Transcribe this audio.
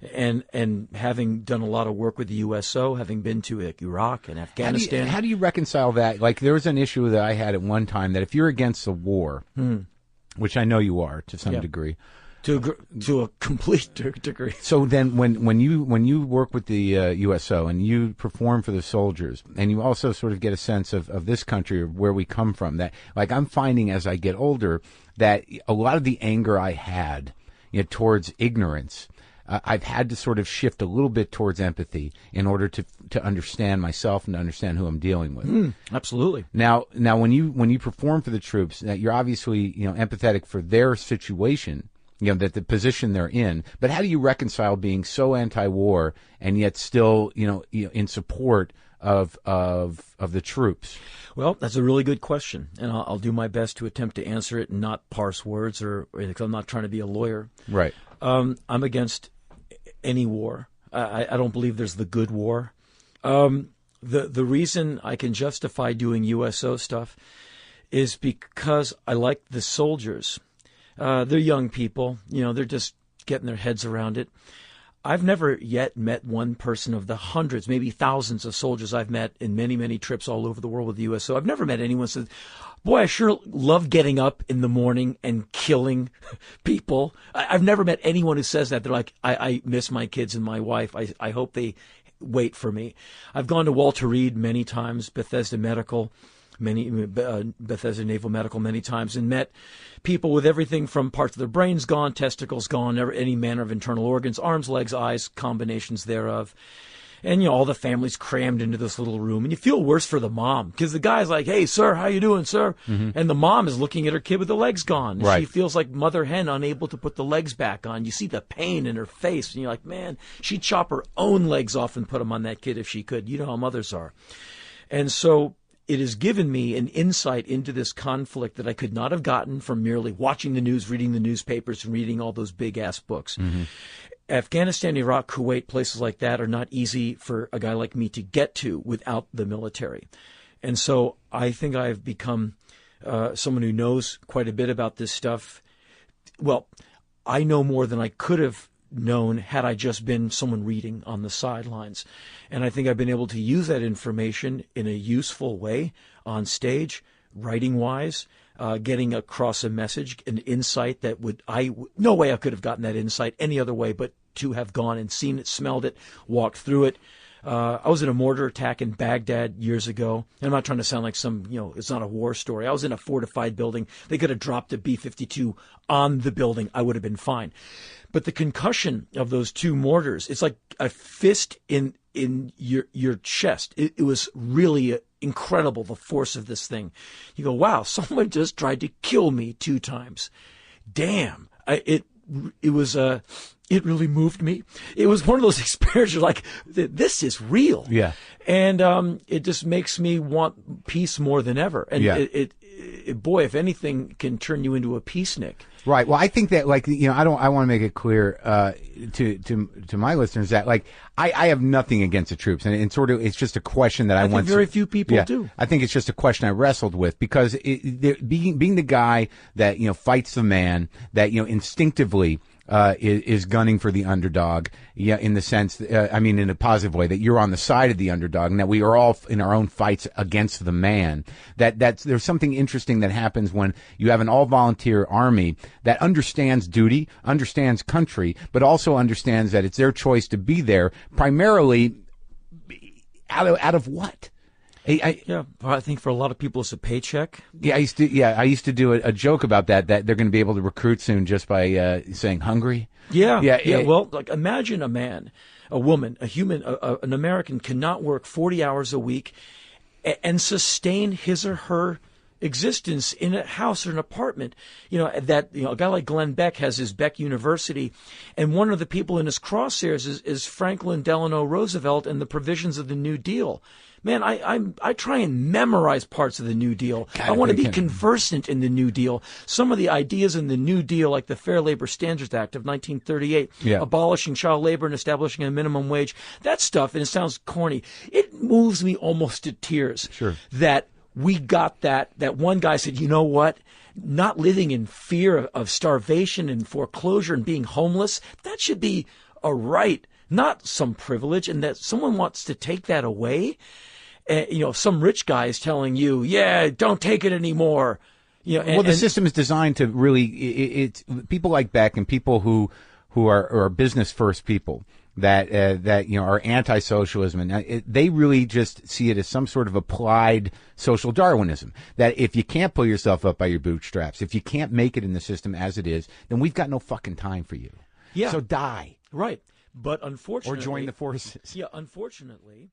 And having done a lot of work with the USO, having been to Iraq and Afghanistan. How do you reconcile that? Like, there was an issue that I had at one time that if you're against the war, which I know you are to some degree, to a complete degree. So then, when you work with the USO and you perform for the soldiers, and you also sort of get a sense of this country, or where we come from, that, like, I'm finding as I get older that a lot of the anger I had, towards ignorance, I've had to sort of shift a little bit towards empathy in order to understand myself and to understand who I'm dealing with. Absolutely. Now, when you perform for the troops, you're obviously empathetic for their situation, that the position they're in. But how do you reconcile being so anti-war and yet still in support of the troops? Well, that's a really good question, and I'll do my best to attempt to answer it and not parse words, or because I'm not trying to be a lawyer. Right. I'm against any war. I don't believe there's the good war. The reason I can justify doing USO stuff is because I like the soldiers. They're young people. They're just getting their heads around it. I've never yet met one person of the hundreds, maybe thousands of soldiers I've met in many, many trips all over the world with the USO. I've never met anyone who says, boy, I sure love getting up in the morning and killing people. I've never met anyone who says that. They're like, I miss my kids and my wife. I hope they wait for me. I've gone to Walter Reed many times, Bethesda Naval Medical many times, and met people with everything from parts of their brains gone, testicles gone, any manner of internal organs, arms, legs, eyes, combinations thereof. And, all the families crammed into this little room. And you feel worse for the mom, because the guy's like, hey, sir, how you doing, sir? Mm-hmm. And the mom is looking at her kid with the legs gone. And she feels like mother hen, unable to put the legs back on. You see the pain in her face. And you're like, man, she'd chop her own legs off and put them on that kid if she could. You know how mothers are. And so it has given me an insight into this conflict that I could not have gotten from merely watching the news, reading the newspapers, and reading all those big-ass books. Mm-hmm. Afghanistan, Iraq, Kuwait, places like that are not easy for a guy like me to get to without the military. And so I think I've become someone who knows quite a bit about this stuff. Well, I know more than I could have known had I just been someone reading on the sidelines. And I think I've been able to use that information in a useful way on stage, writing-wise, getting across a message, an insight that no way I could have gotten that insight any other way but to have gone and seen it, smelled it, walked through it. I was in a mortar attack in Baghdad years ago. And I'm not trying to sound like it's not a war story. I was in a fortified building. They could have dropped a B-52 on the building. I would have been fine. But the concussion of those two mortars, it's like a fist in your chest. It was really incredible, the force of this thing. You go, wow, someone just tried to kill me 2 times. Damn. It really moved me. It was one of those experiences like, this is real. Yeah. And it just makes me want peace more than ever. And boy, if anything can turn you into a peacenik. Right. Well, I think that, I want to make it clear to my listeners that, I have nothing against the troops, and sort of it's just a question that I want. Very few people do. I think it's just a question I wrestled with, because being the guy that fights the man, that instinctively is gunning for the underdog, in the sense, in a positive way, that you're on the side of the underdog, and that we are all in our own fights against the man. That's there's something interesting that happens when you have an all-volunteer army that understands duty, understands country, but also understands that it's their choice to be there, primarily out of what? I think for a lot of people it's a paycheck. I used to do a joke about that they're going to be able to recruit soon just by saying hungry. Yeah. Well, imagine a man, a woman, a human, an American cannot work 40 hours a week and sustain his or her existence in a house or an apartment. A guy like Glenn Beck has his Beck University, and one of the people in his crosshairs is Franklin Delano Roosevelt and the provisions of the New Deal. Man, I try and memorize parts of the New Deal. I want to be conversant in the New Deal. Some of the ideas in the New Deal, like the Fair Labor Standards Act of 1938, abolishing child labor and establishing a minimum wage, that stuff, and it sounds corny, it moves me almost to tears. Sure. That we got that one guy said, you know what? Not living in fear of starvation and foreclosure and being homeless, that should be a right, not some privilege, and that someone wants to take that away. Some rich guy is telling you, yeah, don't take it anymore. The system is designed to really, it's people like Beck and people who are business first people that are anti-socialism, and they really just see it as some sort of applied social Darwinism. That if you can't pull yourself up by your bootstraps, if you can't make it in the system as it is, then we've got no fucking time for you. Yeah. So die. Right. But unfortunately, or join the forces. Yeah. Unfortunately,